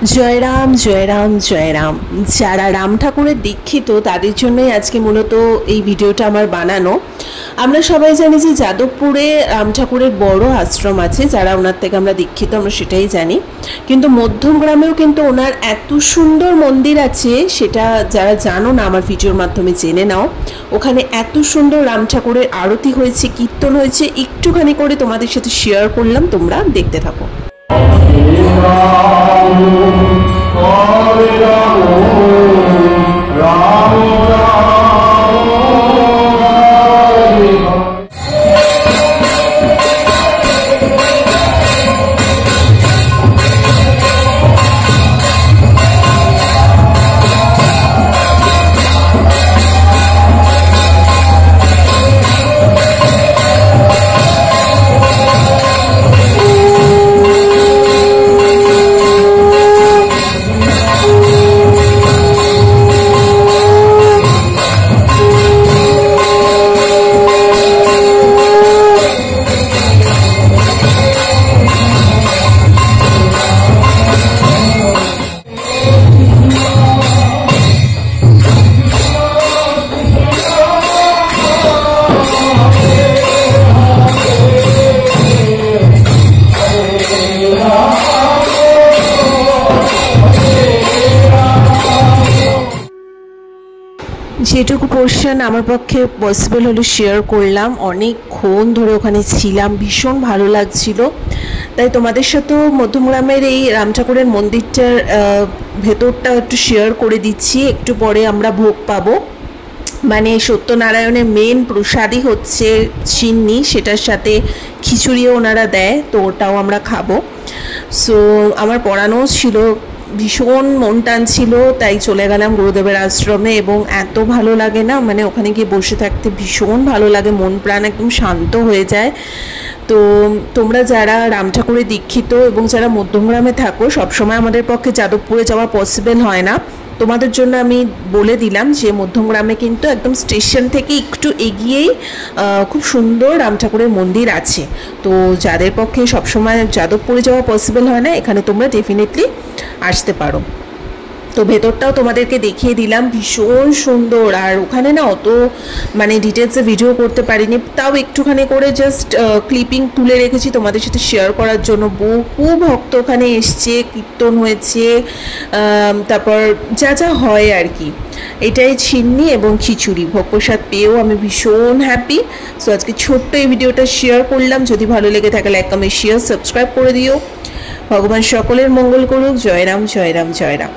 জয় রাম জয় রাম জয় রাম। যারা রাম ঠাকুরের দীক্ষিত তাদের জন্যই আজকে মূলত এই ভিডিওটা আমার বানানো। আমরা সবাই জানি যে যাদবপুরে রাম ঠাকুরের বড় আশ্রম আছে, যারা ওনার থেকে আমরা দীক্ষিত আমরা সেটাই জানি। কিন্তু মধ্যমগ্রামেও কিন্তু ওনার এত সুন্দর মন্দির আছে, সেটা যারা জানো না আমার ভিডিওর মাধ্যমে জেনে নাও। ওখানে এত সুন্দর রাম ঠাকুরের আরতি হয়েছে, কীর্তন হয়েছে, একটুখানি করে তোমাদের সাথে শেয়ার করলাম, তোমরা দেখতে থাকো। যেটুকু পোর্শন আমার পক্ষে পসিবল হলো শেয়ার করলাম। অনেকক্ষণ ধরে ওখানে ছিলাম, ভীষণ ভালো লাগছিল। তাই তোমাদের সাথেও মধ্যমগ্রামের এই রাম ঠাকুরের মন্দিরটার ভেতরটা একটু শেয়ার করে দিচ্ছি। একটু পরে আমরা ভোগ পাবো, মানে সত্যনারায়ণের মেন প্রসাদই হচ্ছে চিন্নি, সেটার সাথে খিচুড়িও ওনারা দেয়, তো ওটাও আমরা খাবো। সো আমার পড়ানো ছিল, ভীষণ মন টানছিল, তাই চলে গেলাম গুরুদেবের আশ্রমে। এবং এত ভালো লাগে না, মানে ওখানে গিয়ে বসে থাকতে ভীষণ ভালো লাগে, মন প্রাণ একদম শান্ত হয়ে যায়। তো তোমরা যারা রাম ঠাকুরের দীক্ষিত এবং যারা মধ্যমগ্রামে থাকো, সবসময় আমাদের পক্ষে যাদবপুরে যাওয়া পসিবল হয় না, তোমাদের জন্য আমি বলে দিলাম যে মধ্যমগ্রামে কিন্তু একদম স্টেশন থেকে একটু এগিয়েই খুব সুন্দর রাম ঠাকুরের মন্দির আছে। তো যাদের পক্ষে সবসময় যাদবপুরে যাওয়া পসিবল হয় না, এখানে তোমরা ডেফিনেটলি আসতে পারো। তো ভেতরটাও তোমাদেরকে দেখিয়ে দিলাম, ভীষণ সুন্দর। আর ওখানে না অত মানে ডিটেলসে ভিডিও করতে পারিনি, তাও একটুখানি করে জাস্ট ক্লিপিং তুলে রেখেছি তোমাদের সাথে শেয়ার করার জন্য। বহু ভক্ত ওখানে এসছে, কীর্তন হয়েছে, তারপর যা যা হয় আর কি। এটাই চিন্নি এবং খিচুড়ি ভোগ প্রসাদ পেয়েও আমি ভীষণ হ্যাপি। সো আজকে ছোট্ট এই ভিডিওটা শেয়ার করলাম। যদি ভালো লেগে থাকে লাইক কমেন্ট শেয়ার সাবস্ক্রাইব করে দিও। ভগবান সকলের মঙ্গল করুক। জয় রাম জয় রাম জয় রাম।